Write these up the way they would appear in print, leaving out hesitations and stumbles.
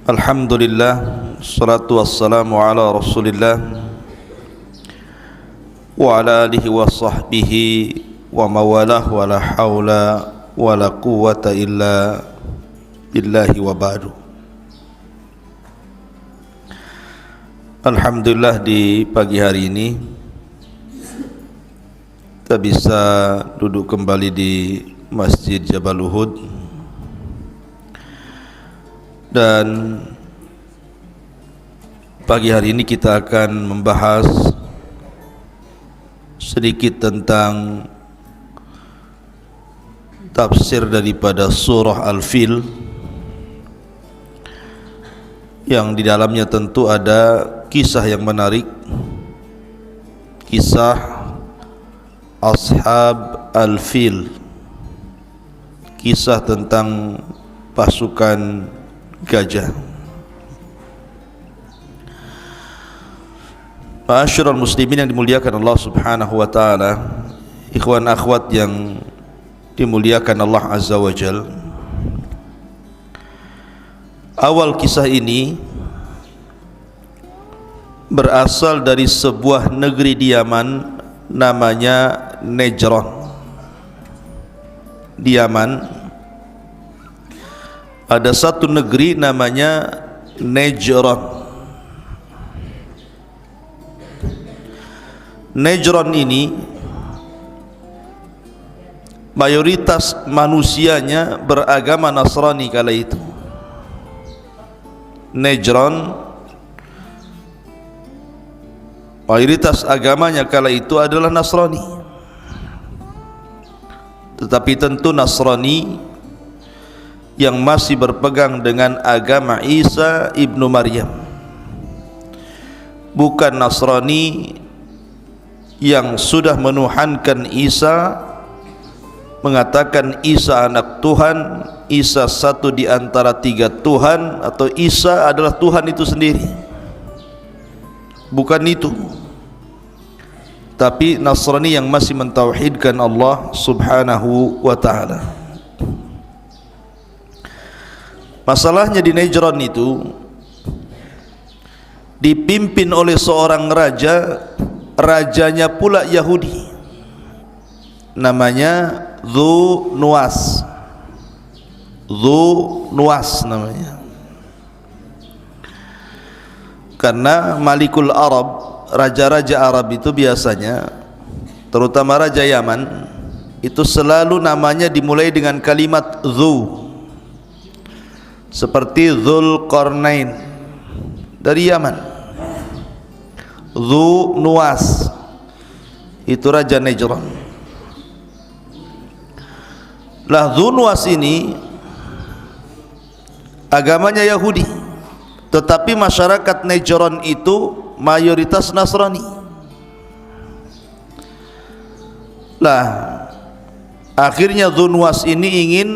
Alhamdulillah, salatu wassalamu ala Rasulillah wa ala alihi wa sahbihi wa mawalah wa la hawla wa la quwwata illa billahi wa ba'du. Alhamdulillah, di pagi hari ini kita bisa duduk kembali di Masjid Jabal Uhud, dan pagi hari ini kita akan membahas sedikit tentang tafsir daripada surah Al-Fil, yang di dalamnya tentu ada kisah yang menarik, kisah Ashab Al-Fil, kisah tentang pasukan gajah. Ma'asyiral muslimin yang dimuliakan Allah Subhanahu wa taala, ikhwan akhwat yang dimuliakan Allah Azza wa Jal. Awal kisah ini berasal dari sebuah negeri di Yaman namanya Najran. Di Yaman ada satu negeri namanya Najran. Najran ini mayoritas manusianya beragama Nasrani kala itu. Najran mayoritas agamanya kala itu adalah Nasrani. Tetapi tentu Nasrani yang masih berpegang dengan agama Isa ibnu Maryam, bukan Nasrani yang sudah menuhankan Isa, mengatakan Isa anak Tuhan, Isa satu di antara tiga Tuhan, atau Isa adalah Tuhan itu sendiri. Bukan itu, tapi Nasrani yang masih mentauhidkan Allah Subhanahu wa ta'ala. Masalahnya di Najran itu dipimpin oleh seorang raja, rajanya pula Yahudi, namanya Dzu Nuwas. Dzu Nuwas namanya, karena Malikul Arab, raja-raja Arab itu biasanya, terutama raja Yaman, itu selalu namanya dimulai dengan kalimat Dzu, seperti Dzulqarnain dari Yaman. Dzu Nuwas itu raja Najran. Lah, Dzu Nuwas ini agamanya Yahudi, tetapi masyarakat Najran itu mayoritas Nasrani. Lah, akhirnya Dzu Nuwas ini ingin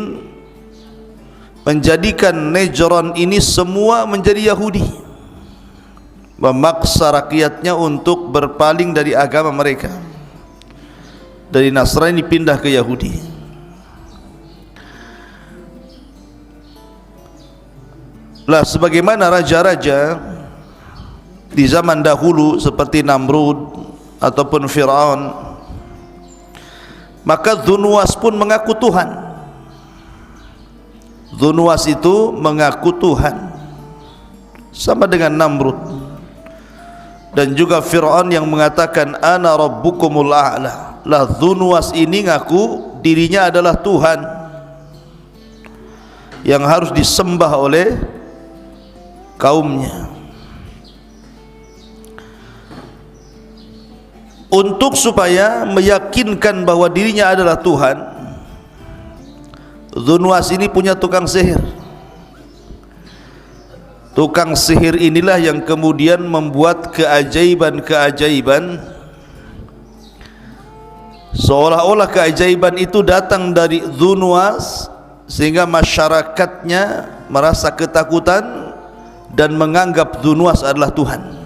menjadikan Najran ini semua menjadi Yahudi, memaksa rakyatnya untuk berpaling dari agama mereka, dari Nasrani pindah ke Yahudi. Lah, sebagaimana raja-raja di zaman dahulu seperti Namrud ataupun Fir'aun, maka Dzu Nuwas pun mengaku Tuhan. Dzu Nuwas itu mengaku Tuhan, sama dengan Namrud dan juga Fir'aun yang mengatakan ana rabbukumul a'la. Lah, Dzu Nuwas ini ngaku dirinya adalah Tuhan yang harus disembah oleh kaumnya. Untuk supaya meyakinkan bahwa dirinya adalah Tuhan, Dzu Nuwas ini punya tukang sihir. Tukang sihir inilah yang kemudian membuat keajaiban-keajaiban, seolah-olah keajaiban itu datang dari Dzu Nuwas, sehingga masyarakatnya merasa ketakutan dan menganggap Dzu Nuwas adalah Tuhan.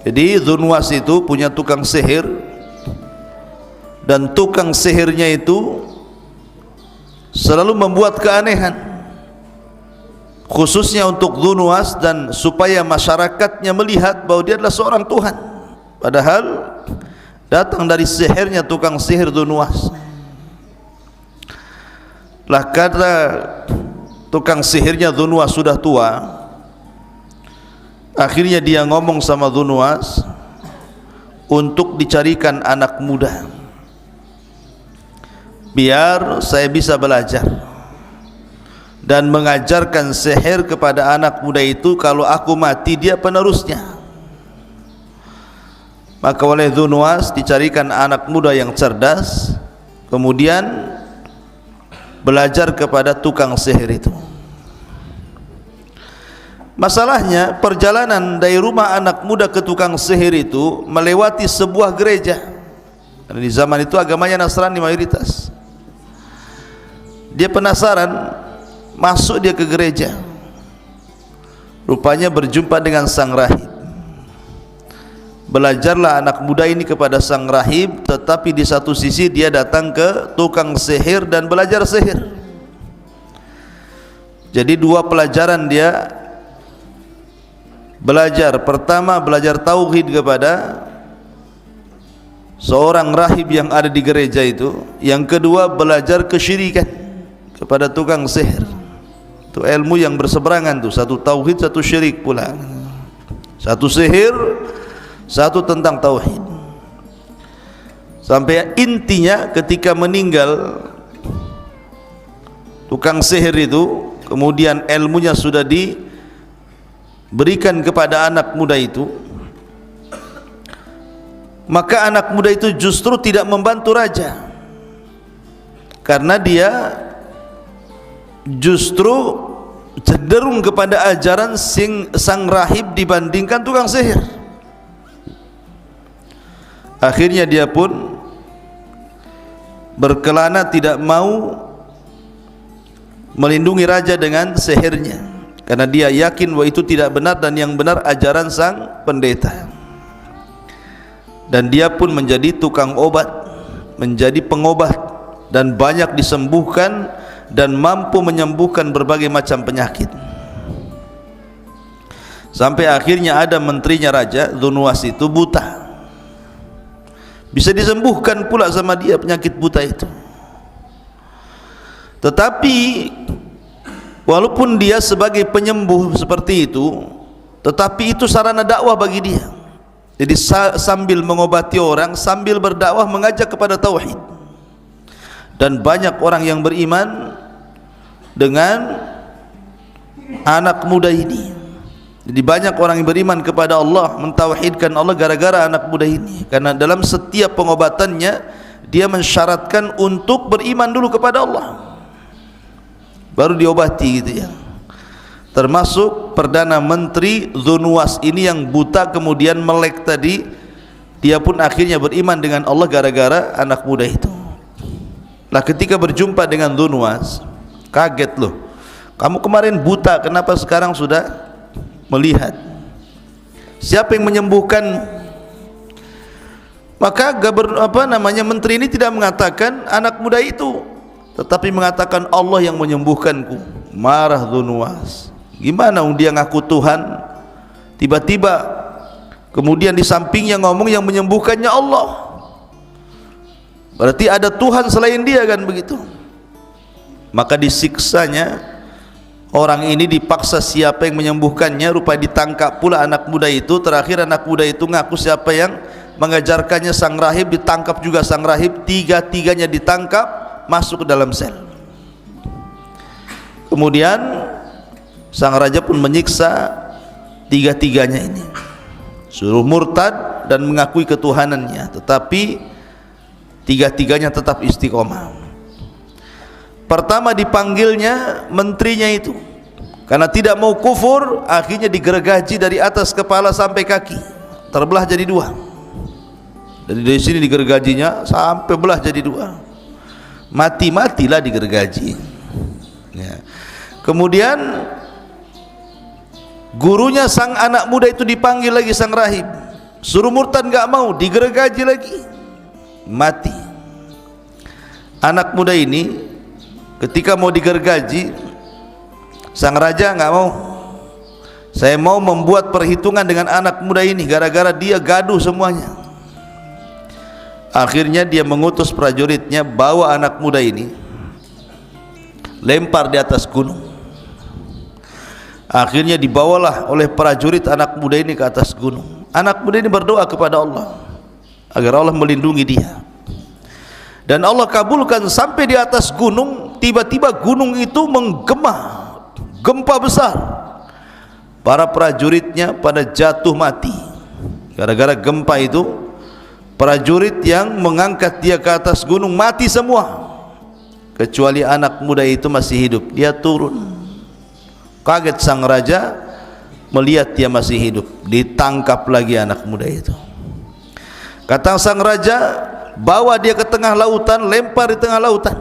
Jadi Dzu Nuwas itu punya tukang sihir, dan tukang sihirnya itu selalu membuat keanehan. khususnya untuk Dhu Nuwas, dan supaya masyarakatnya melihat bahwa dia adalah seorang Tuhan, padahal datang dari sihirnya tukang sihir Dhu Nuwas. Lah kata tukang sihirnya Dhu Nuwas sudah tua, akhirnya dia ngomong sama Dhu Nuwas untuk dicarikan anak muda, biar saya bisa belajar dan mengajarkan sihir kepada anak muda itu. Kalau aku mati, dia penerusnya. Maka oleh Dhu Nuwas dicarikan anak muda yang cerdas, kemudian belajar kepada tukang sihir itu. Masalahnya, perjalanan dari rumah anak muda ke tukang sihir itu melewati sebuah gereja. Karena di zaman itu agamanya Nasrani mayoritas. Dia penasaran, masuk dia ke gereja, rupanya berjumpa dengan sang rahib. Belajarlah anak muda ini kepada sang rahib, tetapi di satu sisi dia datang ke tukang sihir dan belajar sihir. Jadi dua pelajaran dia belajar. Pertama, belajar tauhid kepada seorang rahib yang ada di gereja itu. Yang kedua, belajar kesyirikan kepada tukang sihir. Itu ilmu yang berseberangan tuh, satu tauhid, satu syirik pula. Satu sihir, satu tentang tauhid. Sampai intinya ketika meninggal tukang sihir itu, kemudian ilmunya sudah diberikan kepada anak muda itu, maka anak muda itu justru tidak membantu raja, karena dia justru cenderung kepada ajaran sang rahib dibandingkan tukang sihir. Akhirnya dia pun berkelana tidak mau melindungi raja dengan sihirnya, karena dia yakin bahwa itu tidak benar dan yang benar ajaran sang pendeta. Dan dia pun menjadi tukang obat, menjadi pengobat, dan banyak disembuhkan dan mampu menyembuhkan berbagai macam penyakit. Sampai akhirnya ada menterinya raja, Dhu Nuwas itu buta, bisa disembuhkan pula sama dia penyakit buta itu. Tetapi walaupun dia sebagai penyembuh seperti itu, tetapi itu sarana dakwah bagi dia. Jadi sambil mengobati orang, sambil berdakwah mengajak kepada tauhid. Dan banyak orang yang beriman dengan anak muda ini. Jadi banyak orang yang beriman kepada Allah, mentauhidkan Allah gara-gara anak muda ini. Karena dalam setiap pengobatannya dia mensyaratkan untuk beriman dulu kepada Allah, baru diobati gitu ya. Termasuk Perdana Menteri Dhu Nuwas ini yang buta kemudian melek tadi, dia pun akhirnya beriman dengan Allah gara-gara anak muda itu. Nah ketika berjumpa dengan Dhu Nuwas, kaget loh, kamu kemarin buta, kenapa sekarang sudah melihat? Siapa yang menyembuhkan? Maka menteri ini tidak mengatakan anak muda itu, tetapi mengatakan Allah yang menyembuhkanku. Marah Dhu Nuwas, gimana dia ngaku Tuhan, tiba-tiba kemudian di sampingnya ngomong yang menyembuhkannya Allah, berarti ada Tuhan selain dia, kan begitu. Maka disiksanya orang ini, dipaksa siapa yang menyembuhkannya, rupanya ditangkap pula anak muda itu. Terakhir anak muda itu ngaku siapa yang mengajarkannya sang rahib, ditangkap juga sang rahib, tiga-tiganya ditangkap, masuk ke dalam sel. Kemudian sang raja pun menyiksa tiga-tiganya ini, suruh murtad dan mengakui ketuhanannya, tetapi tiga-tiganya tetap istiqomah. Pertama dipanggilnya menterinya itu, karena tidak mau kufur, akhirnya digergaji dari atas kepala sampai kaki, terbelah jadi dua. Dari sini digergajinya sampai belah jadi dua, mati-matilah digergaji ya. Kemudian gurunya sang anak muda itu dipanggil lagi sang rahib, suruh murtad nggak mau, digergaji lagi, mati. Anak muda ini ketika mau digergaji, Sang raja nggak mau. Saya mau membuat perhitungan dengan anak muda ini, gara-gara dia gaduh semuanya. Akhirnya dia mengutus prajuritnya, bawa anak muda ini, lempar di atas gunung. Akhirnya dibawalah oleh prajurit anak muda ini ke atas gunung. Anak muda ini berdoa kepada Allah agar Allah melindungi dia, dan Allah kabulkan. Sampai di atas gunung, tiba-tiba gunung itu menggema, gempa besar. Para prajuritnya pada jatuh mati gara-gara gempa itu. Prajurit yang mengangkat dia ke atas gunung mati semua, kecuali anak muda itu masih hidup. Dia turun. Kaget sang raja melihat dia masih hidup. Ditangkap lagi anak muda itu. Kata sang raja, bawa dia ke tengah lautan, lempar di tengah lautan.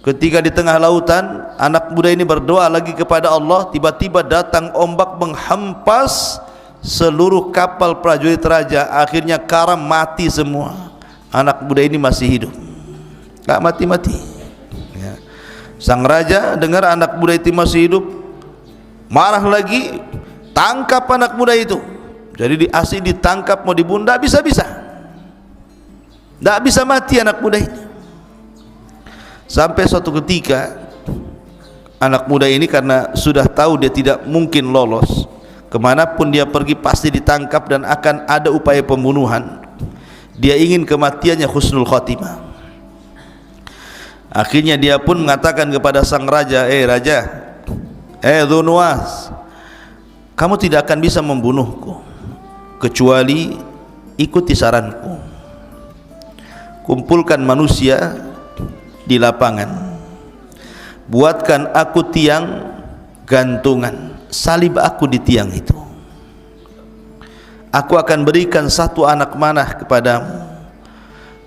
Ketika di tengah lautan, anak muda ini berdoa lagi kepada Allah. Tiba-tiba datang ombak menghampas seluruh kapal prajurit raja. Akhirnya karam, mati semua. Anak muda ini masih hidup, tak mati-mati ya. Sang raja dengar anak muda itu masih hidup, marah lagi, tangkap anak muda itu. Jadi asli ditangkap, mau dibunuh, tak bisa-bisa, tak bisa mati anak muda ini. Sampai suatu ketika anak muda ini karena sudah tahu dia tidak mungkin lolos, kemanapun dia pergi pasti ditangkap dan akan ada upaya pembunuhan. Dia ingin kematiannya husnul khotimah. Akhirnya dia pun mengatakan kepada sang raja, raja, Dzunnuwas, kamu tidak akan bisa membunuhku kecuali ikuti saranku. Kumpulkan manusia di lapangan, buatkan aku tiang gantungan, salib aku di tiang itu. Aku akan berikan satu anak panah kepadamu.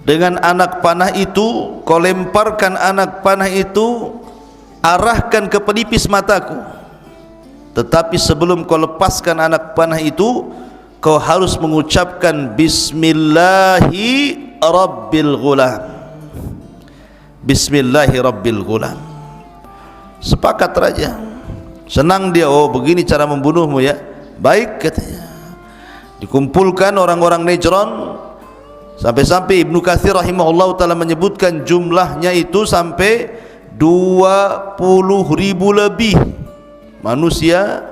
Dengan anak panah itu kau lemparkan anak panah itu, arahkan ke pelipis mataku. Tetapi sebelum kau lepaskan anak panah itu, kau harus mengucapkan Bismillahi Rabbil Ghulam. Bismillahi Rabbil Ghulam. Sepakat raja. Senang dia, oh begini cara membunuhmu ya. Baik katanya. Dikumpulkan orang-orang Najran, sampai-sampai Ibnu Katsir rahimahullah ta'ala menyebutkan jumlahnya itu sampai 20.000 lebih manusia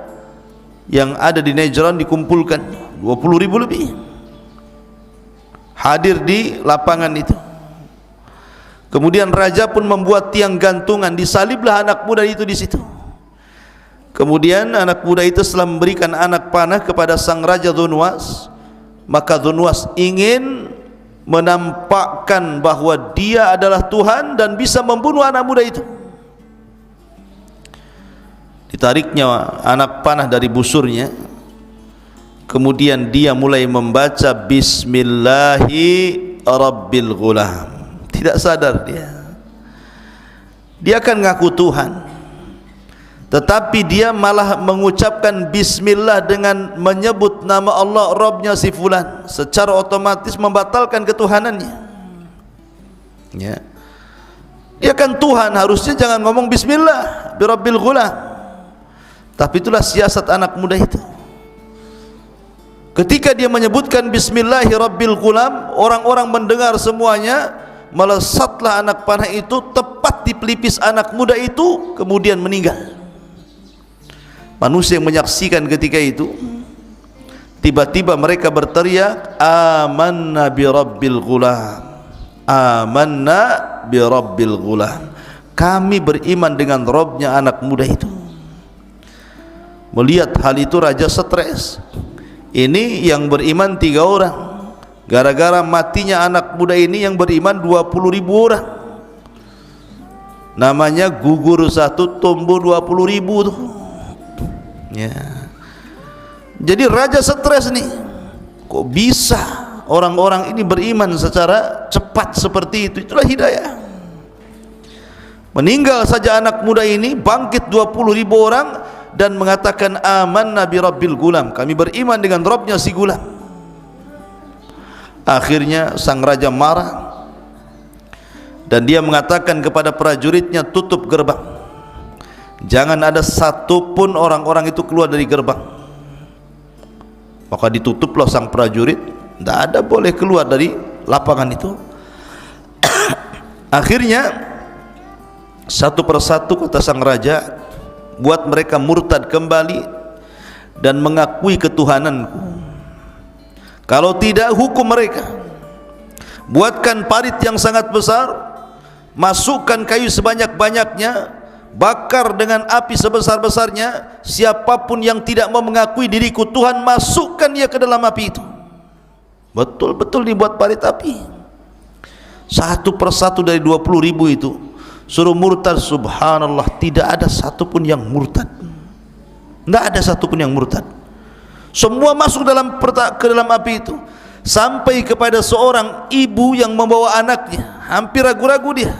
yang ada di Najran dikumpulkan. 20.000 lebih hadir di lapangan itu. Kemudian raja pun membuat tiang gantungan, disaliblah anak muda itu di situ. Kemudian anak muda itu setelah memberikan anak panah kepada sang raja Dzunnuwas, maka Dzunnuwas ingin menampakkan bahwa dia adalah Tuhan dan bisa membunuh anak muda itu. Ditariknya anak panah dari busurnya, kemudian dia mulai membaca Bismillahi Rabbil Ghulam. Tidak sadar dia akan ngaku Tuhan, tetapi dia malah mengucapkan Bismillah dengan menyebut nama Allah, Rabbnya si fulan, secara otomatis membatalkan ketuhanannya ya. Dia kan Tuhan, harusnya jangan ngomong Bismillah Birabbil Ghulam. Tapi itulah siasat anak muda itu. Ketika dia menyebutkan Bismillahi Rabbil Ghulam, orang-orang mendengar semuanya, melesatlah anak panah itu tepat di pelipis anak muda itu, kemudian meninggal. Manusia yang menyaksikan ketika itu, tiba-tiba mereka berteriak, Amanna bi Rabbil Ghulam, Amanna bi Rabbil Ghulam. Kami beriman dengan Rabbnya anak muda itu. Melihat hal itu raja stres. Ini yang beriman 3 orang, gara-gara matinya anak muda ini yang beriman 20.000 orang. Namanya gugur satu, tumbuh 20.000 tuh ya. Jadi raja stres nih, kok bisa orang-orang ini beriman secara cepat seperti itu? Itulah hidayah. Meninggal saja anak muda ini, bangkit 20.000 orang dan mengatakan amanna bi Rabbil Ghulam, kami beriman dengan Rabbnya si gulam. Akhirnya sang raja marah dan dia mengatakan kepada prajuritnya, tutup gerbang, jangan ada satupun orang-orang itu keluar dari gerbang. Maka ditutuplah sang prajurit, tidak ada boleh keluar dari lapangan itu. Akhirnya satu persatu kata sang raja, buat mereka murtad kembali dan mengakui ketuhananku. Kalau tidak, hukum mereka. Buatkan parit yang sangat besar, masukkan kayu sebanyak-banyaknya, bakar dengan api sebesar-besarnya. Siapapun yang tidak mau mengakui diriku Tuhan, masukkan dia ke dalam api itu. Betul-betul dibuat parit api. Satu persatu dari 20.000 itu suruh murtad. Subhanallah, tidak ada satupun yang murtad. Tidak ada satupun yang murtad. Semua masuk ke dalam api itu. Sampai kepada seorang ibu yang membawa anaknya, hampir ragu-ragu dia.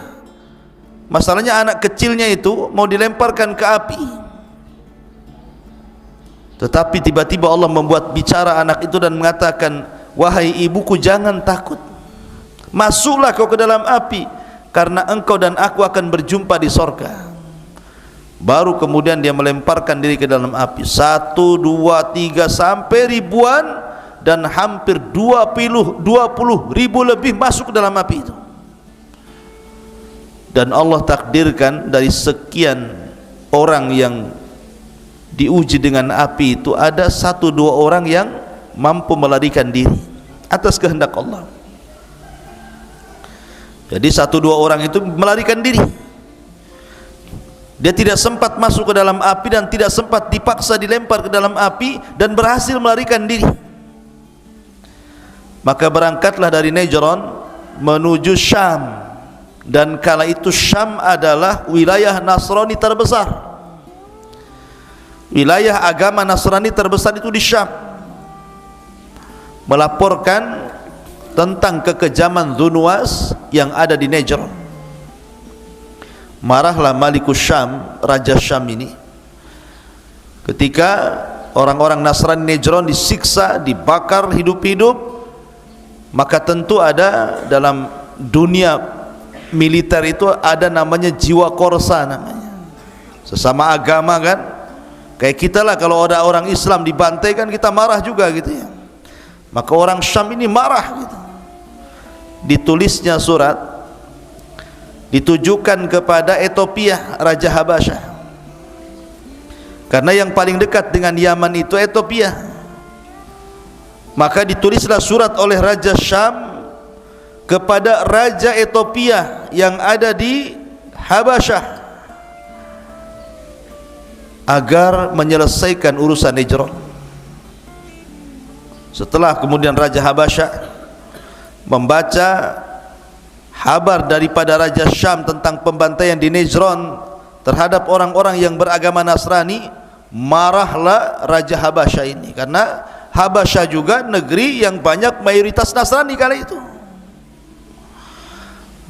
Masalahnya anak kecilnya itu mau dilemparkan ke api. Tetapi tiba-tiba Allah membuat bicara anak itu dan mengatakan, wahai ibuku, jangan takut, masuklah kau ke dalam api, karena engkau dan aku akan berjumpa di sorga. Baru kemudian dia melemparkan diri ke dalam api. 1, 2, 3 sampai ribuan, dan hampir 20.000 lebih masuk ke dalam api itu. Dan Allah takdirkan dari sekian orang yang diuji dengan api itu, ada 1-2 orang yang mampu melarikan diri atas kehendak Allah. Jadi 1-2 orang itu melarikan diri. Dia tidak sempat masuk ke dalam api dan tidak sempat dipaksa dilempar ke dalam api, dan berhasil melarikan diri. Maka berangkatlah dari Najran menuju Syam, dan kala itu Syam adalah wilayah Nasrani terbesar. Wilayah agama Nasrani terbesar itu di Syam. Melaporkan tentang kekejaman Dzunwas yang ada di Najran. Marahlah Malikus Syam, raja Syam ini, ketika orang-orang Nasrani Najran disiksa, dibakar hidup-hidup. Maka tentu ada dalam dunia militer itu ada namanya jiwa korsa namanya. Sesama agama kan, kayak kita lah, kalau ada orang Islam dibantai kan kita marah juga gitu ya. Maka orang Syam ini marah gitu. Ditulisnya surat, ditujukan kepada Ethiopia, Raja Habasyah, karena yang paling dekat dengan Yaman itu Ethiopia. Maka ditulislah surat oleh Raja Syam kepada Raja Ethiopia yang ada di Habasyah, agar menyelesaikan urusan Najran. Setelah kemudian Raja Habasyah membaca kabar daripada Raja Syam tentang pembantaian di Najran terhadap orang-orang yang beragama Nasrani, marahlah Raja Habasyah ini, karena Habasyah juga negeri yang banyak mayoritas Nasrani kala itu.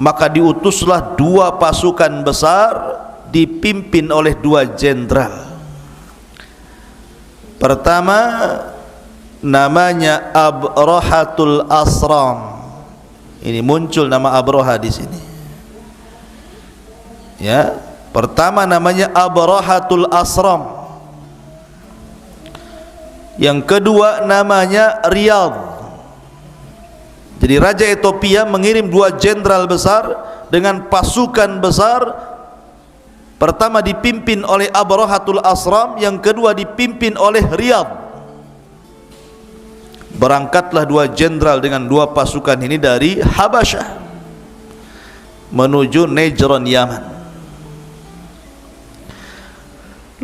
Maka diutuslah 2 pasukan besar dipimpin oleh 2 jenderal. Pertama namanya Abrahatul Asram. Ini muncul nama Abraha di sini. Ya, pertama namanya Abrahatul Asram. Yang kedua namanya Riyadh. Jadi Raja Ethiopia mengirim 2 jenderal besar dengan pasukan besar. Pertama dipimpin oleh Abrahatul Asram, yang kedua dipimpin oleh Riyadh. Berangkatlah 2 jenderal dengan 2 pasukan ini dari Habasyah menuju Najran, Yaman.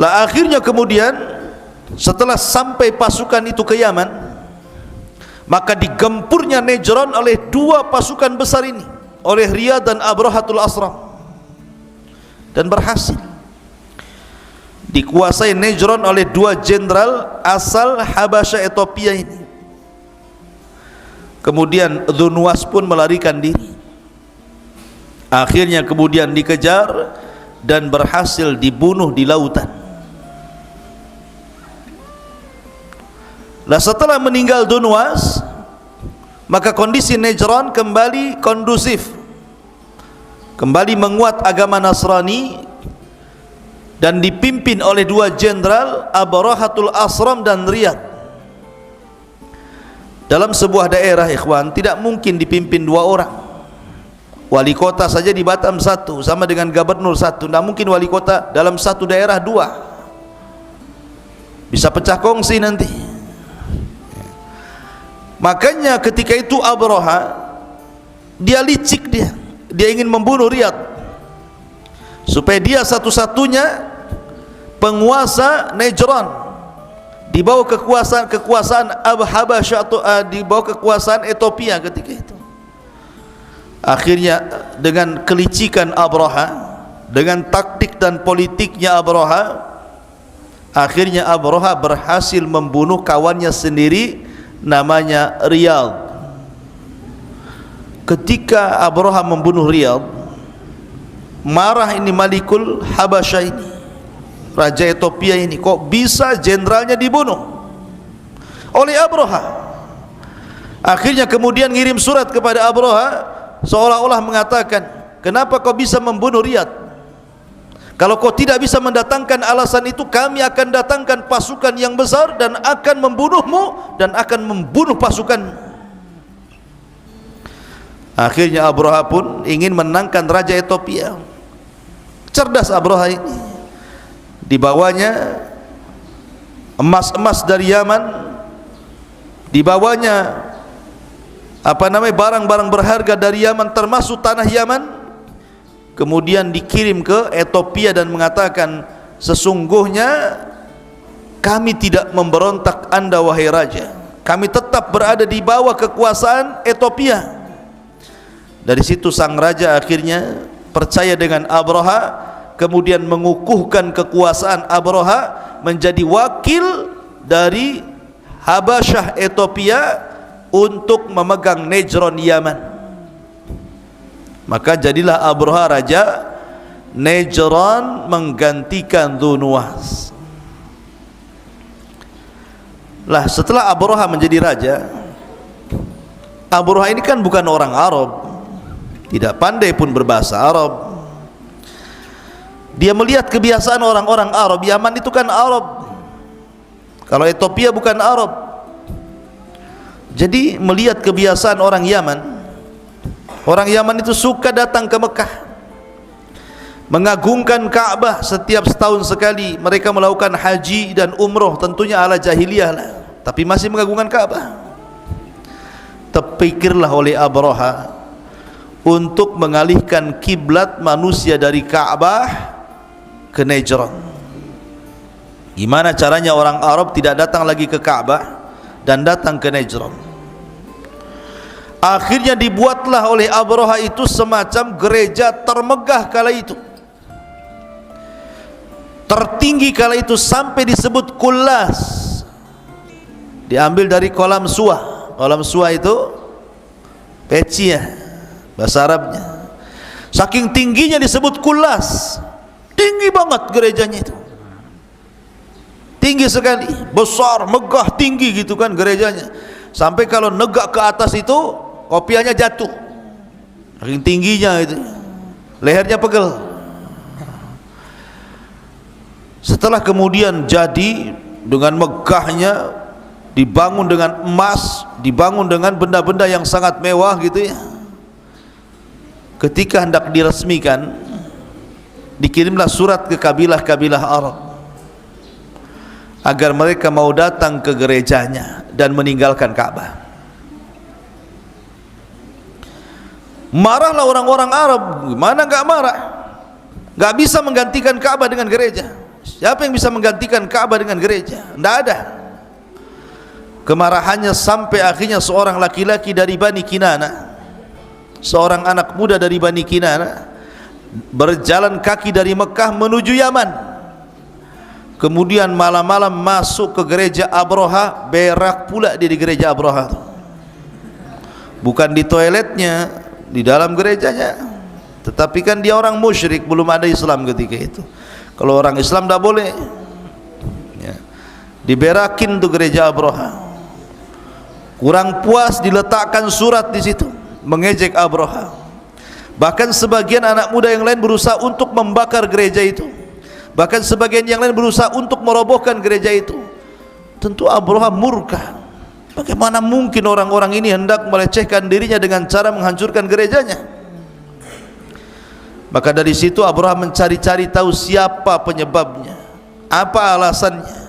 Lah akhirnya kemudian setelah sampai pasukan itu ke Yaman, maka digempurnya Najran oleh 2 pasukan besar ini, oleh Riyadh dan Abrahatul Asram, dan berhasil dikuasai Najran oleh 2 jenderal asal Habasyah Ethiopia ini. Kemudian Dzunwas pun melarikan diri. Akhirnya kemudian dikejar dan berhasil dibunuh di lautan. Lah setelah meninggal Dzunwas, maka kondisi Najran kembali kondusif, kembali menguat agama Nasrani, dan dipimpin oleh dua jenderal, Abrahatul Asram dan Riyad. Dalam sebuah daerah, ikhwan, tidak mungkin dipimpin dua orang. Wali kota saja di Batam satu, sama dengan gubernur satu. Tidak mungkin wali kota dalam satu daerah dua. Bisa pecah kongsi nanti. Makanya ketika itu Abraha, dia licik, dia ingin membunuh Riyad supaya dia satu-satunya penguasa Najran di bawah kekuasaan Habasyah, atau di bawah kekuasaan Ethiopia ketika itu. Akhirnya dengan kelicikan Abraha, dengan taktik dan politiknya Abraha, akhirnya Abraha berhasil membunuh kawannya sendiri, namanya Riyad. Ketika Abraha membunuh Riyad, marah ini Malikul Habasyah ini, raja Ethiopia ini, kok bisa jenderalnya dibunuh oleh Abraha. Akhirnya kemudian ngirim surat kepada Abraha, seolah-olah mengatakan, kenapa kau bisa membunuh Riyad? Kalau kau tidak bisa mendatangkan alasan itu, kami akan datangkan pasukan yang besar dan akan membunuhmu dan akan membunuh pasukanmu. Akhirnya Abraha pun ingin menangkan raja Ethiopia. Cerdas Abraha ini. Dibawanya emas-emas dari Yaman, dibawanya barang-barang berharga dari Yaman, termasuk tanah Yaman. Kemudian dikirim ke Ethiopia dan mengatakan, sesungguhnya kami tidak memberontak Anda wahai raja, kami tetap berada di bawah kekuasaan Ethiopia. Dari situ sang raja akhirnya percaya dengan Abraha, kemudian mengukuhkan kekuasaan Abraha menjadi wakil dari Habasyah Ethiopia untuk memegang Najran Yaman. Maka jadilah Abraha raja Najran menggantikan Dzunnuwas. Lah setelah Abraha menjadi raja, Abraha ini kan bukan orang Arab, tidak pandai pun berbahasa Arab. Dia melihat kebiasaan orang-orang Arab. Yaman itu kan Arab, kalau Ethiopia bukan Arab. Jadi melihat kebiasaan orang Yaman, orang Yaman itu suka datang ke Mekah, mengagungkan Ka'bah setiap setahun sekali. Mereka melakukan haji dan umroh, tentunya ala jahiliyah lah, tapi masih mengagungkan Ka'bah. Terpikirlah oleh Abraha untuk mengalihkan kiblat manusia dari Ka'bah ke Najran. Gimana caranya orang Arab tidak datang lagi ke Ka'bah dan datang ke Najran? Akhirnya dibuatlah oleh Abraha itu semacam gereja termegah kala itu, tertinggi kala itu, sampai disebut Kullas. Diambil dari kolam suah. Kolam suah itu peci ya, bahasa Arabnya. Saking tingginya disebut Kullas. Tinggi banget gerejanya itu, tinggi sekali, besar, megah, tinggi gitu kan gerejanya. Sampai kalau negak ke atas itu kopiahnya jatuh, saking tingginya itu, lehernya pegel. Setelah kemudian jadi dengan megahnya, dibangun dengan emas, dibangun dengan benda-benda yang sangat mewah gitu ya. Ketika hendak diresmikan, dikirimlah surat ke kabilah-kabilah Arab agar mereka mau datang ke gerejanya dan meninggalkan Ka'bah. Marahlah orang-orang Arab. Gimana gak marah? Gak bisa menggantikan Ka'bah dengan gereja. Siapa yang bisa menggantikan Ka'bah dengan gereja? Tidak ada. Kemarahannya sampai akhirnya seorang laki-laki dari Bani Kinana, seorang anak muda dari Bani Kinana, berjalan kaki dari Mekah menuju Yaman. Kemudian malam-malam masuk ke gereja Abraha, berak pula dia di gereja Abraha. Bukan di toiletnya, di dalam gerejanya. Tetapi kan dia orang musyrik, belum ada Islam ketika itu. Kalau orang Islam tidak boleh ya. Diberakin tuh gereja Abraha. Kurang puas diletakkan surat di situ mengejek Abraha. Bahkan sebagian anak muda yang lain berusaha untuk membakar gereja itu. Bahkan sebagian yang lain berusaha untuk merobohkan gereja itu. Tentu Abraha murka. Bagaimana mungkin orang-orang ini hendak melecehkan dirinya dengan cara menghancurkan gerejanya? Maka dari situ Abraha mencari-cari tahu siapa penyebabnya, apa alasannya.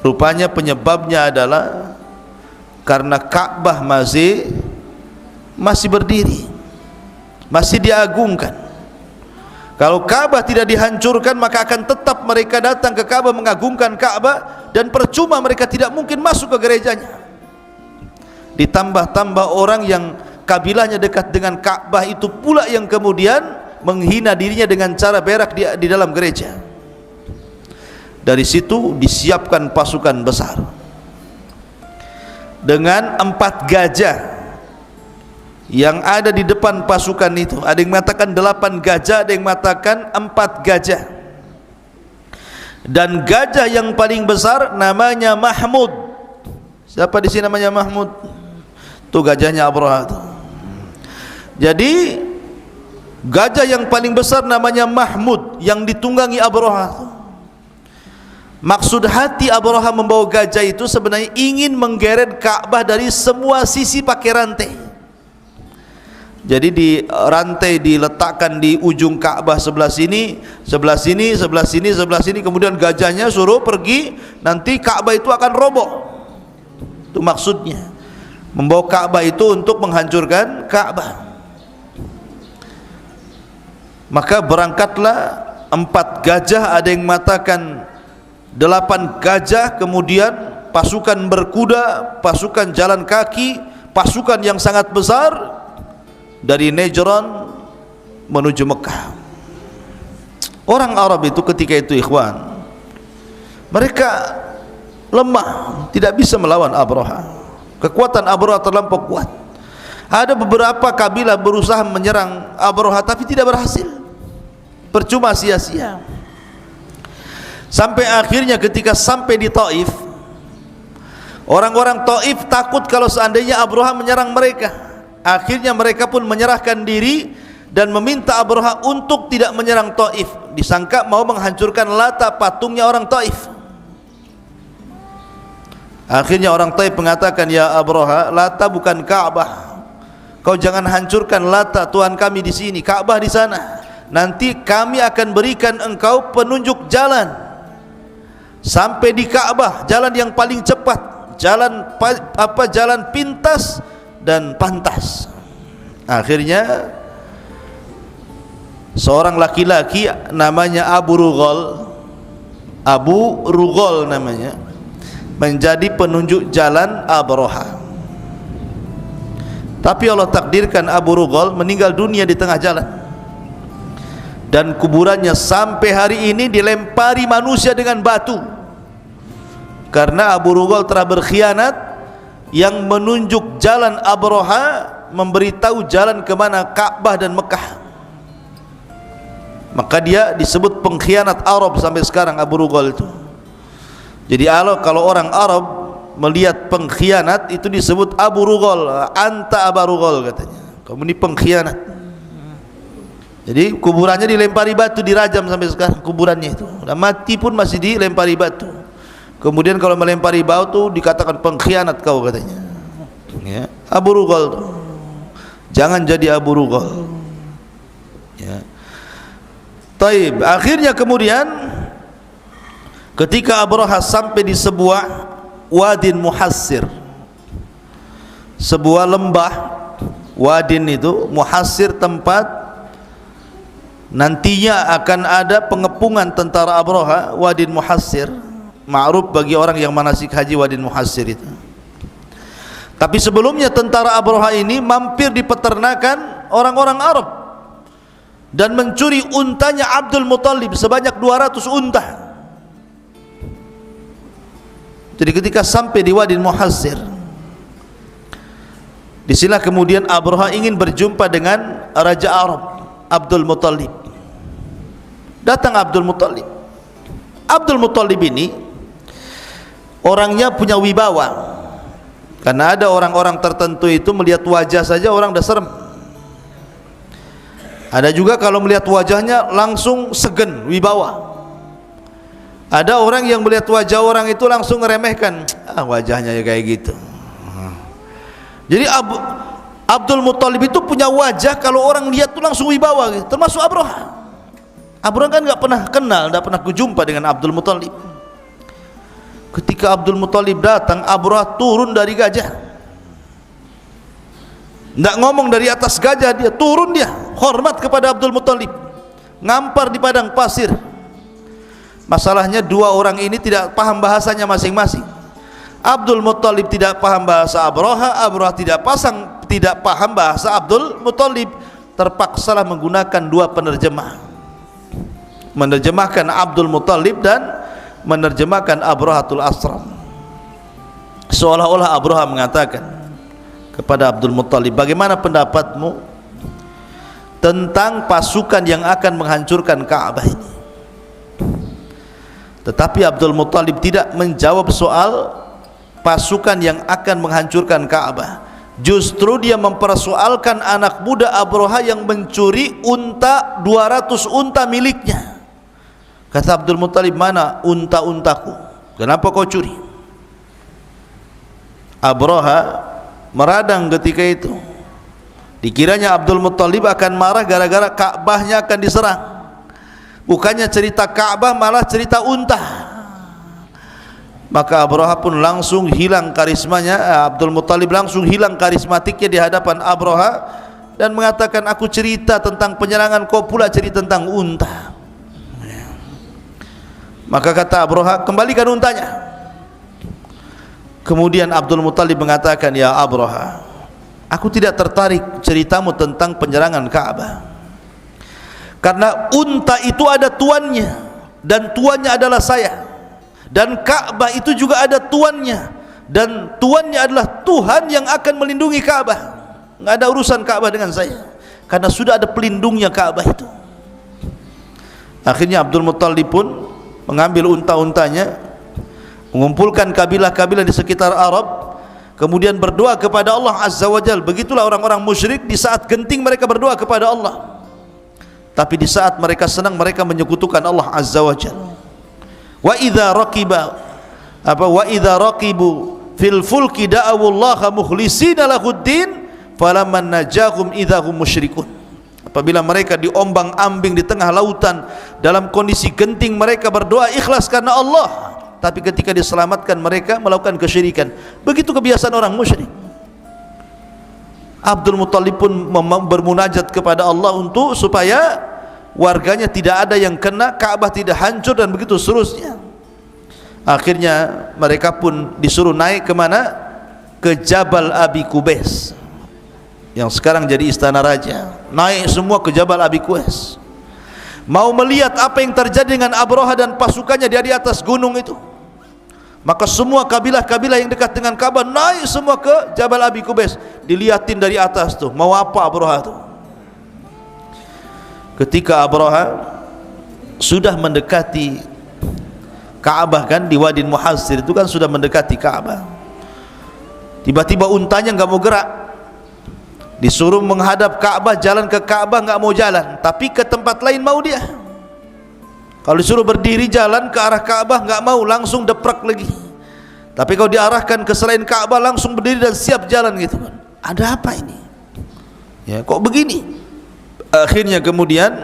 Rupanya penyebabnya adalah karena Ka'bah masih berdiri, masih diagungkan. Kalau Ka'bah tidak dihancurkan, maka akan tetap mereka datang ke Ka'bah mengagungkan Ka'bah, dan percuma mereka tidak mungkin masuk ke gerejanya. Ditambah-tambah orang yang kabilahnya dekat dengan Ka'bah itu pula yang kemudian menghina dirinya dengan cara berak di dalam gereja. Dari situ disiapkan pasukan besar dengan 4 gajah yang ada di depan pasukan itu. Ada yang mengatakan 8 gajah, ada yang mengatakan 4 gajah. Dan gajah yang paling besar namanya Mahmud. Siapa di sini namanya Mahmud? Itu gajahnya Abraha itu. Jadi gajah yang paling besar namanya Mahmud, yang ditunggangi Abraha. Maksud hati Abraha membawa gajah itu sebenarnya ingin menggeret Ka'bah dari semua sisi pakai rantai. Jadi di rantai diletakkan di ujung Ka'bah sebelah sini, sebelah sini, sebelah sini, sebelah sini. Kemudian gajahnya suruh pergi, nanti Ka'bah itu akan roboh. Itu maksudnya, membawa Ka'bah itu untuk menghancurkan Ka'bah. Maka berangkatlah 4 gajah, ada yang mengatakan 8 gajah, kemudian pasukan berkuda, pasukan jalan kaki, pasukan yang sangat besar dari Najran menuju Mekah. Orang Arab itu ketika itu, ikhwan, mereka lemah, tidak bisa melawan Abraha. Kekuatan Abraha terlampau kuat. Ada beberapa kabilah berusaha menyerang Abraha tapi tidak berhasil, percuma, sia-sia. Sampai akhirnya ketika sampai di Taif, orang-orang Taif takut kalau seandainya Abraha menyerang mereka. Akhirnya mereka pun menyerahkan diri dan meminta Abraha untuk tidak menyerang Taif. Disangka mau menghancurkan Lata, patungnya orang Taif. Akhirnya orang Taif mengatakan, ya Abraha, Lata bukan Ka'bah. Kau jangan hancurkan Lata, Tuhan kami di sini, Ka'bah di sana. Nanti kami akan berikan engkau penunjuk jalan sampai di Ka'bah, jalan yang paling cepat, jalan pintas dan pantas. Akhirnya seorang laki-laki namanya Abu Rughal namanya, menjadi penunjuk jalan Abraha. Tapi Allah takdirkan Abu Rughal meninggal dunia di tengah jalan, dan kuburannya sampai hari ini dilempari manusia dengan batu, karena Abu Rughal telah berkhianat. Yang menunjuk jalan Abraha, memberitahu jalan ke mana Ka'bah dan Mekah. Maka dia disebut pengkhianat Arab sampai sekarang, Abu Rughal itu. Jadi kalau orang Arab melihat pengkhianat itu disebut Abu Rughal, anta Abu Rughal katanya, kamu ini pengkhianat. Jadi kuburannya dilempari batu, dirajam sampai sekarang kuburannya itu. Udah mati pun masih dilempari batu. Kemudian kalau melempari batu dikatakan pengkhianat kau katanya, ya, Abu Rughal tuh. Jangan jadi Abu Rughal, ya. Taib. Akhirnya kemudian ketika Abraha sampai di sebuah wadin muhassir, sebuah lembah, wadin itu muhassir, tempat nantinya akan ada pengepungan tentara Abraha. Wadin muhassir ma'ruf bagi orang yang manasik haji, wadin muhassir itu. Tapi sebelumnya tentara Abraha ini mampir di peternakan orang-orang Arab dan mencuri untanya Abdul Muthalib sebanyak 200 unta. Jadi ketika sampai di wadin muhassir, disinilah kemudian Abraha ingin berjumpa dengan Raja Arab, Abdul Muthalib. Datang Abdul Muthalib. Abdul Muthalib ini orangnya punya wibawa, karena ada orang-orang tertentu itu melihat wajah saja orang dah serem. Ada juga kalau melihat wajahnya langsung segen, wibawa. Ada orang yang melihat wajah orang itu langsung ngeremehkan, wajahnya ya kayak gitu. Jadi Abdul Muthalib itu punya wajah kalau orang lihat tuh langsung wibawa gitu. Termasuk Abraha. Abraha kan nggak pernah kenal, nggak pernah berjumpa dengan Abdul Muthalib. Ketika Abdul Muthalib datang, Abraha turun dari gajah. Nggak ngomong dari atas gajah, dia turun, dia hormat kepada Abdul Muthalib, ngampar di padang pasir. Masalahnya dua orang ini tidak paham bahasanya masing-masing. Abdul Muthalib tidak paham bahasa Abraha, Abraha tidak paham bahasa Abdul Muthalib. Terpaksalah menggunakan dua penerjemah, menerjemahkan Abdul Muthalib dan menerjemahkan Abrahatul Asram. Seolah-olah Abraha mengatakan kepada Abdul Muthalib, bagaimana pendapatmu tentang pasukan yang akan menghancurkan Ka'bah ini? Tetapi Abdul Muthalib tidak menjawab soal pasukan yang akan menghancurkan Ka'bah. Justru dia mempersoalkan anak muda Abraha yang mencuri unta, 200 unta miliknya. Kata Abdul Muthalib, mana unta-untaku? Kenapa kau curi? Abraha meradang ketika itu. Dikiranya Abdul Muthalib akan marah gara-gara Ka'bahnya akan diserang. Bukannya cerita Ka'bah, malah cerita unta. Maka Abraha pun langsung hilang karismanya. Abdul Muthalib langsung hilang karismatiknya di hadapan Abraha dan mengatakan, aku cerita tentang penyerangan, kau pula cerita tentang unta. Maka kata Abraha, kembalikan untanya. Kemudian Abdul Muthalib mengatakan, ya Abraha, aku tidak tertarik ceritamu tentang penyerangan Ka'bah, karena unta itu ada tuannya, dan tuannya adalah saya. Dan Ka'bah itu juga ada tuannya, dan tuannya adalah Tuhan yang akan melindungi Ka'bah. Nggak ada urusan Ka'bah dengan saya, karena sudah ada pelindungnya Ka'bah itu. Akhirnya Abdul Muthalib pun mengambil unta-untanya, mengumpulkan kabilah-kabilah di sekitar Arab, kemudian berdoa kepada Allah Azza wa Jalla. Begitulah orang-orang musyrik, di saat genting mereka berdoa kepada Allah, tapi di saat mereka senang mereka menyekutukan Allah Azza wa Jalla. Wa idza raqibu fil fulki da'awullaha mukhlishina lahuddin falamman najahum idzahum musyrikun. Apabila mereka diombang-ambing di tengah lautan dalam kondisi genting, mereka berdoa ikhlas karena Allah, tapi ketika diselamatkan mereka melakukan kesyirikan. Begitu kebiasaan orang musyrik. Abdul Muthalib pun bermunajat kepada Allah untuk supaya warganya tidak ada yang kena, Ka'bah tidak hancur, dan begitu seterusnya. Akhirnya mereka pun disuruh naik ke mana? Ke Jabal Abi Qubais yang sekarang jadi istana raja. Naik semua ke Jabal Abi Qubais, mau melihat apa yang terjadi dengan Abraha dan pasukannya di atas gunung itu. Maka semua kabilah-kabilah yang dekat dengan Ka'bah naik semua ke Jabal Abi Qubais, dilihatin dari atas tuh, mau apa Abraha tuh. Ketika Abraha sudah mendekati Ka'bah, kan di Wadin Muhassir itu kan sudah mendekati Ka'bah, tiba-tiba untanya nggak mau gerak. Disuruh menghadap Ka'bah, jalan ke Ka'bah nggak mau jalan, tapi ke tempat lain mau dia. Kalau disuruh berdiri jalan ke arah Ka'bah nggak mau, langsung deprak lagi. Tapi kalau diarahkan ke selain Ka'bah langsung berdiri dan siap jalan gitu kan. Ada apa ini? Ya, kok begini? Akhirnya kemudian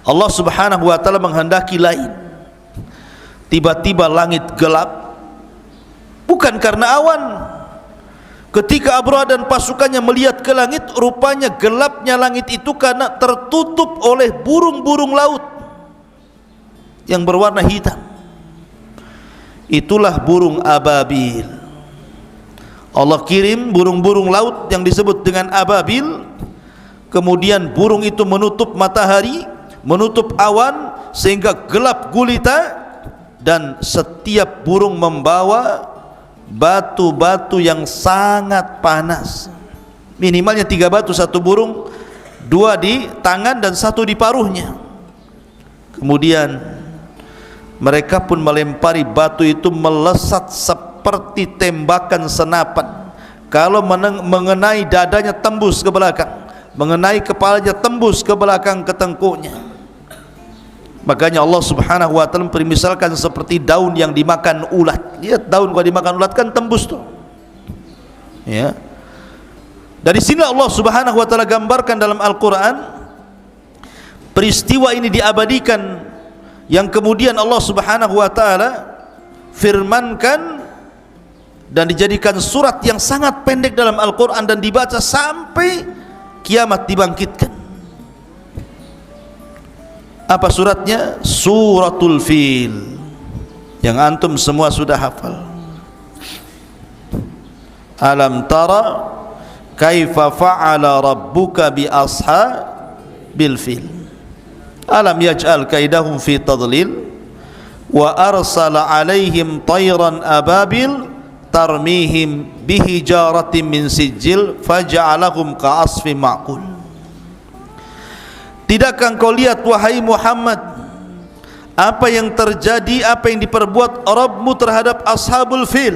Allah Subhanahu wa taala menghendaki lain. Tiba-tiba langit gelap, bukan karena awan. Ketika Abraha dan pasukannya melihat ke langit, rupanya gelapnya langit itu karena tertutup oleh burung-burung laut yang berwarna hitam. Itulah burung ababil. Allah kirim burung-burung laut yang disebut dengan ababil. Kemudian burung itu menutup matahari, menutup awan, sehingga gelap gulita, dan setiap burung membawa batu-batu yang sangat panas. Minimalnya 3 batu satu burung, 2 di tangan dan 1 di paruhnya. Kemudian mereka pun melempari batu itu melesat seperti tembakan senapan. Kalau mengenai dadanya tembus ke belakang, mengenai kepalanya, tembus ke belakang ketengkuknya. Makanya Allah Subhanahu wa taala permisalkan seperti daun yang dimakan ulat. Lihat daun kalau dimakan ulat kan tembus tuh. Ya. Dari sini Allah Subhanahu wa taala gambarkan dalam Al-Qur'an peristiwa ini diabadikan, yang kemudian Allah Subhanahu wa taala firmankan dan dijadikan surat yang sangat pendek dalam Al-Qur'an dan dibaca sampai kiamat dibangkitkan. Apa suratnya? Suratul Fil, yang antum semua sudah hafal. Alam tara kaifa fa'ala rabbuka bi ashabil fil alam yaj'al kaidahum fi tadlil wa arsala alaihim tayran ababil tarmihim bihijaratin min sijil faja'alahum ka'asfin ma'kul. Tidakkah engkau lihat wahai Muhammad apa yang terjadi, apa yang diperbuat Rabbmu terhadap ashabul fil,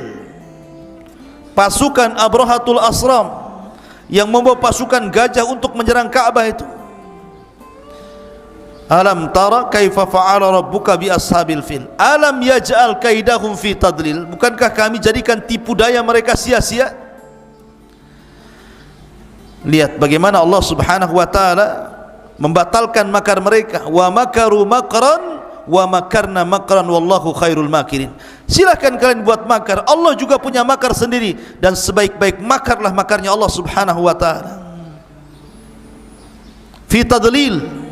pasukan Abrahatul Asram yang membawa pasukan gajah untuk menyerang Ka'bah itu. Alam tara kaifa fa'ala rabbuka bi ashabil fil alam yaj'al kaidahum fi tadlil, bukankah kami jadikan tipu daya mereka sia-sia? Lihat bagaimana Allah Subhanahu wa taala membatalkan makar mereka. Wa makaru makran wa makarna makran wallahu khairul makirin. Silakan kalian buat makar, Allah juga punya makar sendiri, dan sebaik-baik makarlah makarnya Allah Subhanahu wa taala. Fi tadlil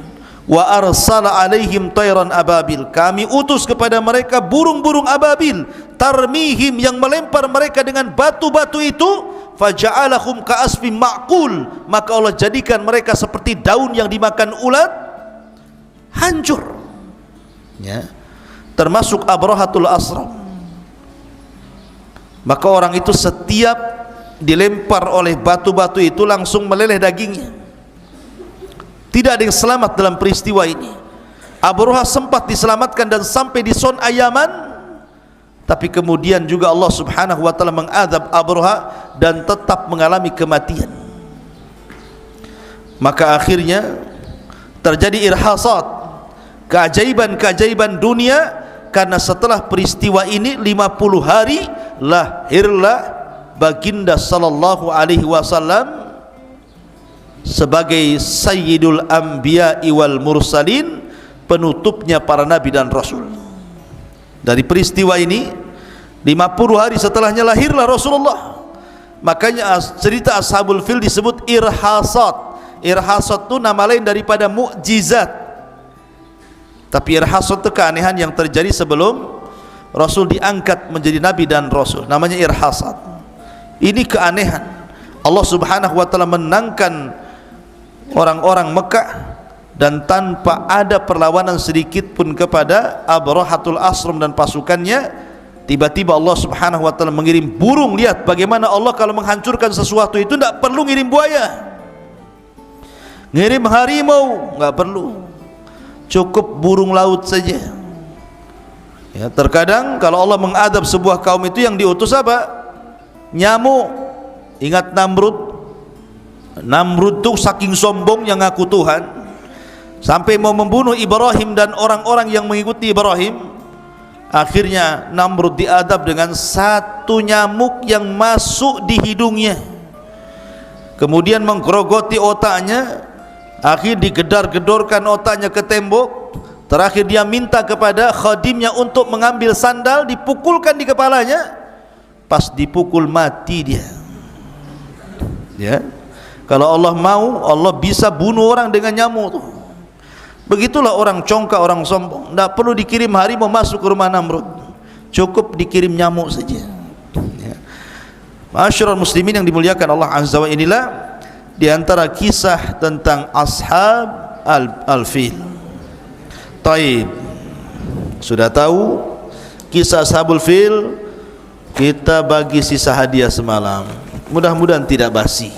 wa arsala alaihim tayran ababil, kami utus kepada mereka burung-burung ababil, tarmihim, yang melempar mereka dengan batu-batu itu, faja'alahum ka'asfin ma'kul, maka Allah jadikan mereka seperti daun yang dimakan ulat, hancur. Ya, termasuk Abrahatul Asram. Maka orang itu setiap dilempar oleh batu-batu itu langsung meleleh dagingnya. Tidak ada yang selamat dalam peristiwa ini. Abraha sempat diselamatkan dan sampai di zona Yaman, tapi kemudian juga Allah Subhanahu wa taala mengadab Abraha dan tetap mengalami kematian. Maka akhirnya terjadi irhasat, keajaiban-keajaiban dunia, karena setelah peristiwa ini 50 hari lahirlah baginda sallallahu alaihi wasallam sebagai sayyidul anbiya wal mursalin, penutupnya para nabi dan rasul. Dari peristiwa ini 50 hari setelahnya lahirlah Rasulullah. Makanya cerita ashabul fil disebut irhasat. Irhasat itu nama lain daripada mukjizat. Tapi irhasat itu keanehan yang terjadi sebelum Rasul diangkat menjadi nabi dan rasul, namanya irhasat. Ini keanehan. Allah Subhanahu wa taala menangkan orang-orang Mekah dan tanpa ada perlawanan sedikit pun kepada Abrahatul Asram dan pasukannya. Tiba-tiba Allah Subhanahu wa taala mengirim burung. Lihat bagaimana Allah kalau menghancurkan sesuatu itu tidak perlu ngirim buaya, ngirim harimau, nggak perlu, cukup burung laut saja. Ya, terkadang kalau Allah mengadab sebuah kaum itu yang diutus apa? Nyamuk. Ingat Namrud? Namrud itu saking sombong yang ngaku Tuhan, sampai mau membunuh Ibrahim dan orang-orang yang mengikuti Ibrahim. Akhirnya Namrud diadab dengan satu nyamuk yang masuk di hidungnya, kemudian menggerogoti otaknya, akhir digedar-gedorkan otaknya ke tembok. Terakhir dia minta kepada khadimnya untuk mengambil sandal, dipukulkan di kepalanya. Pas dipukul mati dia. Ya, kalau Allah mau, Allah bisa bunuh orang dengan nyamuk tuh. Begitulah orang congkak, orang sombong. Tidak perlu dikirim harimau masuk ke rumah Namrud, cukup dikirim nyamuk saja. Ya. Ma'asyiral muslimin yang dimuliakan Allah Azza wa Jalla, inilah di antara kisah tentang ashab al-fil. Taib, sudah tahu kisah ashabul fil, kita bagi sisa hadiah semalam. Mudah-mudahan tidak basi.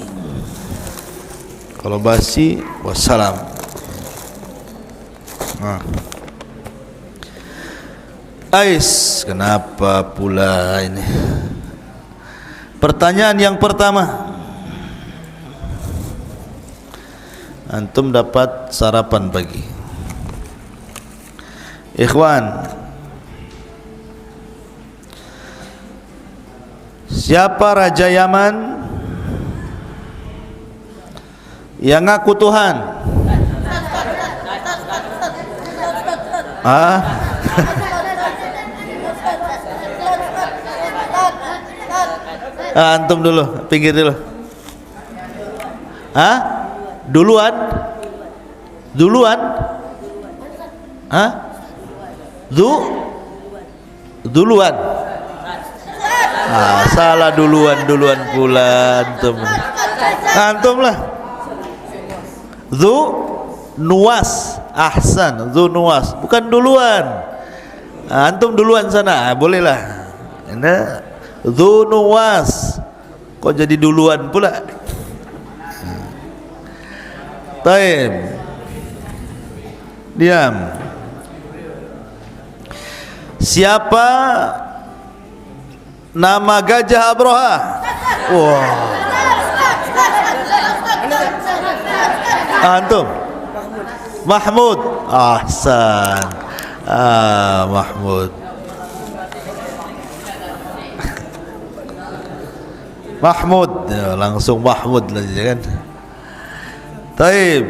Kalau basi, wassalam. Ais, kenapa pula ini? Pertanyaan yang pertama, antum dapat sarapan pagi. Ikhwan, siapa Raja Yaman yang ngaku Tuhan? Antum dulu, pinggir dulu. Duluan? Duluan. Salah, duluan pula antum lah. Nuwas, ahsan, nuwas, bukan duluan. Antum duluan sana, bolehlah. Nuwas, kok jadi duluan pula? Taib, diam. Siapa nama gajah Abroha? Wah, antum Mahmud, ahsan. Mahmud, ya, langsung Mahmud lah kan. Taib.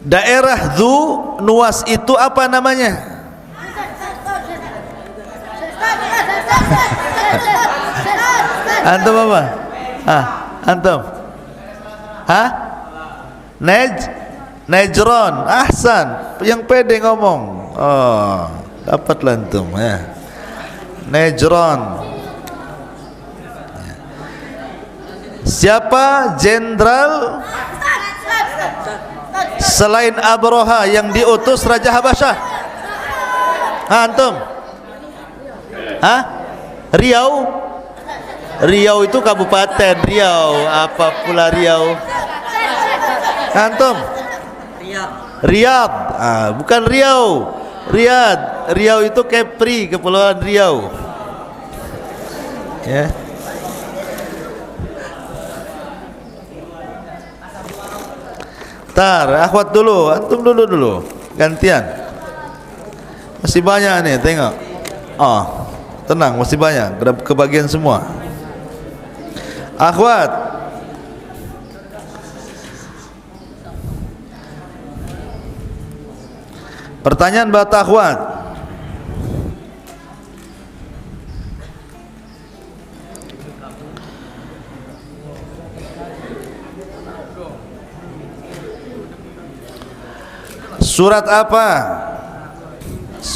Daerah Nuwas itu apa namanya? Antum apa? Antum? Najran, ahsan. Yang pede ngomong. Oh, dapatlah antum ya. Najran. Siapa jenderal selain Abroha yang diutus Raja Habasyah? Antum? Riau itu kabupaten Riau. Apa pula Riau? Antum? Riyadh. Bukan Riau. Riau itu Kepri, Kepulauan Riau. Ya. Akhwat dulu, antum dulu, gantian. Masih banyak nih, tengok. Tenang, masih banyak, kebagian semua. Akhwat, pertanyaan buat akhwat.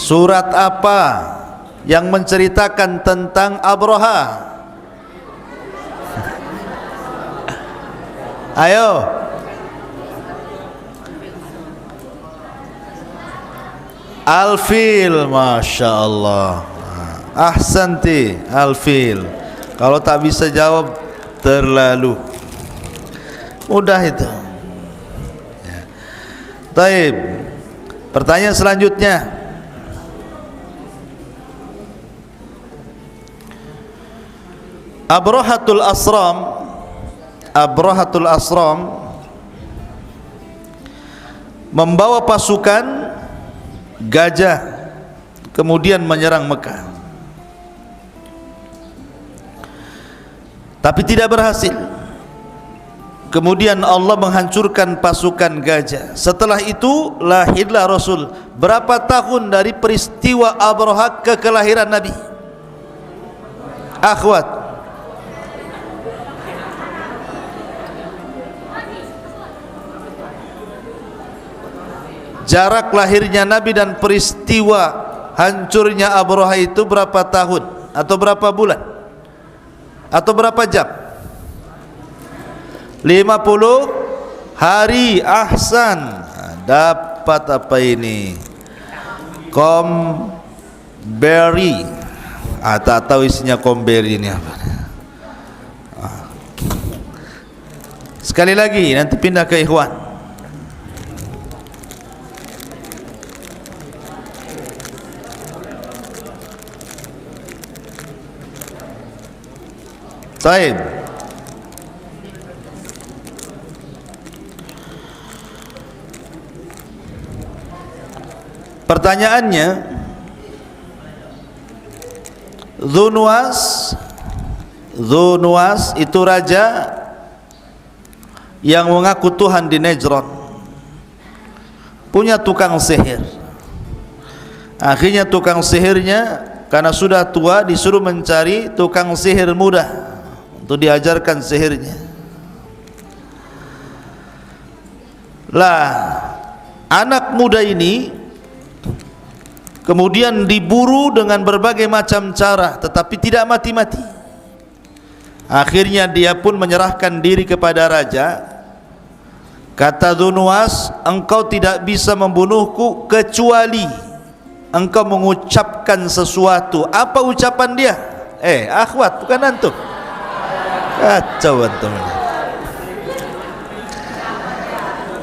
Surat apa yang menceritakan tentang Abroha? Ayo. Al-Fil, Masya Allah. Ahsanti, Al-Fil. Kalau tak bisa jawab, terlalu mudah itu. Taib. Pertanyaan selanjutnya. Abrohatul Asram membawa pasukan gajah kemudian menyerang Mekah, tapi tidak berhasil. Kemudian Allah menghancurkan pasukan gajah. Setelah itu lahirlah Rasul. Berapa tahun dari peristiwa Abroha ke kelahiran Nabi? Akhwat, jarak lahirnya Nabi dan peristiwa hancurnya Abroha itu berapa tahun? Atau berapa bulan? Atau berapa jam? 50 hari. Ahsan. Dapat apa ini? Komberry. Tak tahu isinya komberry ini apa. Sekali lagi, nanti pindah ke ikhwan. Taib. Pertanyaannya, Dzunwas itu raja yang mengaku Tuhan di Najran, punya tukang sihir. Akhirnya tukang sihirnya karena sudah tua disuruh mencari tukang sihir muda untuk diajarkan sihirnya. Lah, anak muda ini kemudian diburu dengan berbagai macam cara, tetapi tidak mati-mati. Akhirnya dia pun menyerahkan diri kepada raja. Kata Dzunwas, engkau tidak bisa membunuhku kecuali engkau mengucapkan sesuatu. Apa ucapan dia? Akhwat, bukan antum. Kacau antum.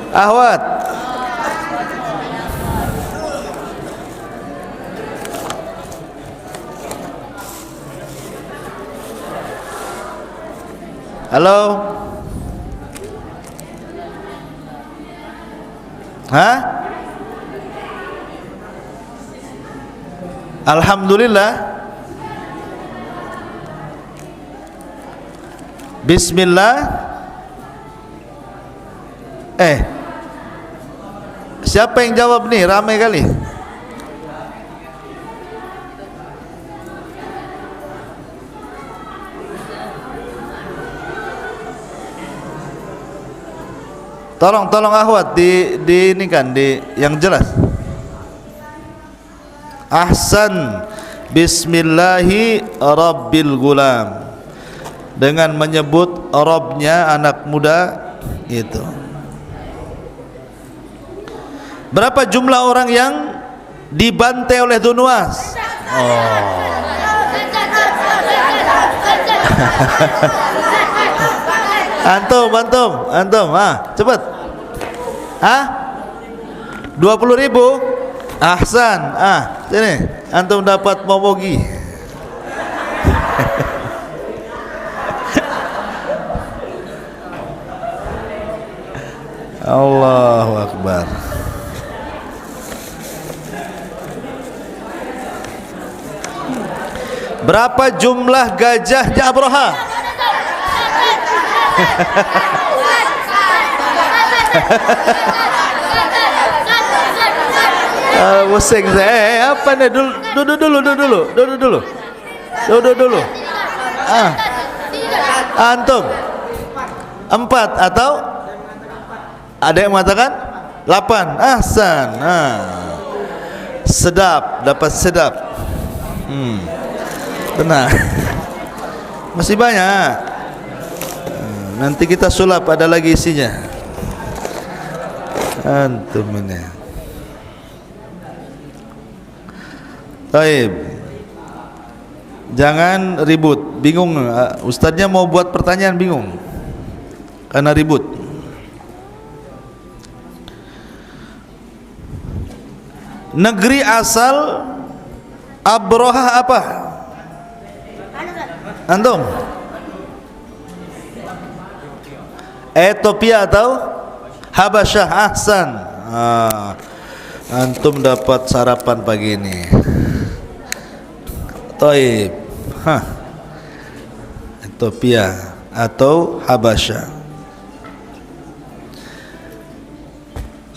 Akhwat, halo? Hah? Alhamdulillah. Bismillah. Siapa yang jawab nih? Ramai kali. Tolong akhwat di ini kan di yang jelas. Ahsan. Bismillahi rabbil gulam, dengan menyebut Rabbnya anak muda itu. Berapa jumlah orang yang dibantai oleh Dzunwas? Antum, cepat. 20.000. Ahsan. Sini, antum dapat momogi. Allahu Akbar. Berapa jumlah gajahnya Abraha? Pusing saya. Apa nih? Dulu. Antum 4 atau ada yang mengatakan 8. Ahsan. Sedap, dapat sedap. Tenang. Masih banyak. Nanti kita sulap, ada lagi isinya. Antum ini. Baik. Jangan ribut, bingung. Ustadznya mau buat pertanyaan bingung karena ribut. Negeri asal Abraha apa? Antum? Ethiopia atau Habasyah? Ahsan. Antum dapat sarapan pagi ini. Taib. Ethiopia atau Habasyah.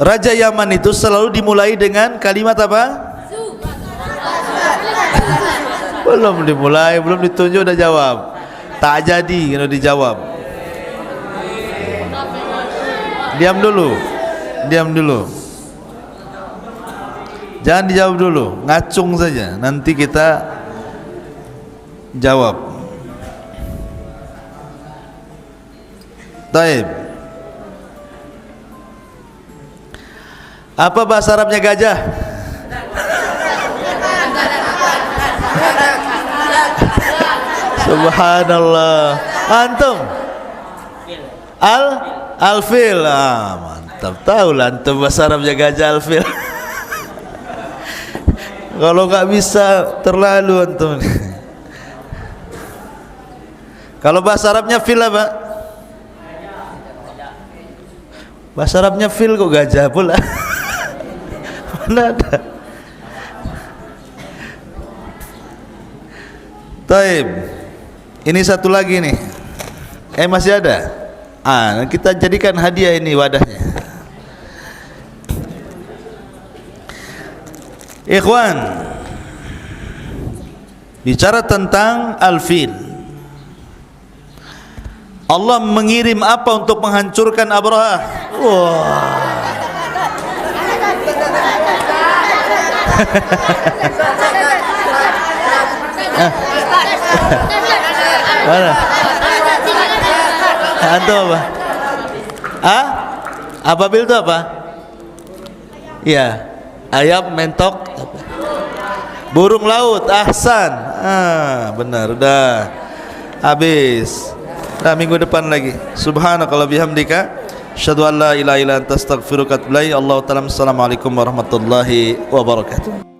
Raja Yaman itu selalu dimulai dengan kalimat apa? Belum dimulai, belum ditunjuk udah jawab. Tak jadi kalau dijawab. Diam dulu. Jangan dijawab dulu, ngacung saja. Nanti kita jawab. Taib. Apa bahasa Arabnya gajah? Subhanallah. Antum? Al-fil. Mantap. Tahu lah antum bahasa Arabnya gajah, al-fil. Kalau nggak bisa terlalu antum. Kalau bahasa Arabnya fil apa? Bahasa Arabnya fil kok gajah pula. Mana ada? Taib. Ini satu lagi nih. Masih ada. Kita jadikan hadiah ini wadahnya. Ikhwan, bicara tentang al-fil. Allah mengirim apa untuk menghancurkan Abraha? Wah. Mana? Antum apa? Ababil itu apa? Iya, ayam, mentok, burung laut. Ahsan. Benar, udah habis. Nah, minggu depan lagi. Subhanakallah bihamdika, asyhadu an la ilaha illa anta astaghfiruka wa atubu ilaik. Allahu ta'ala. Assalamualaikum warahmatullahi wabarakatuh.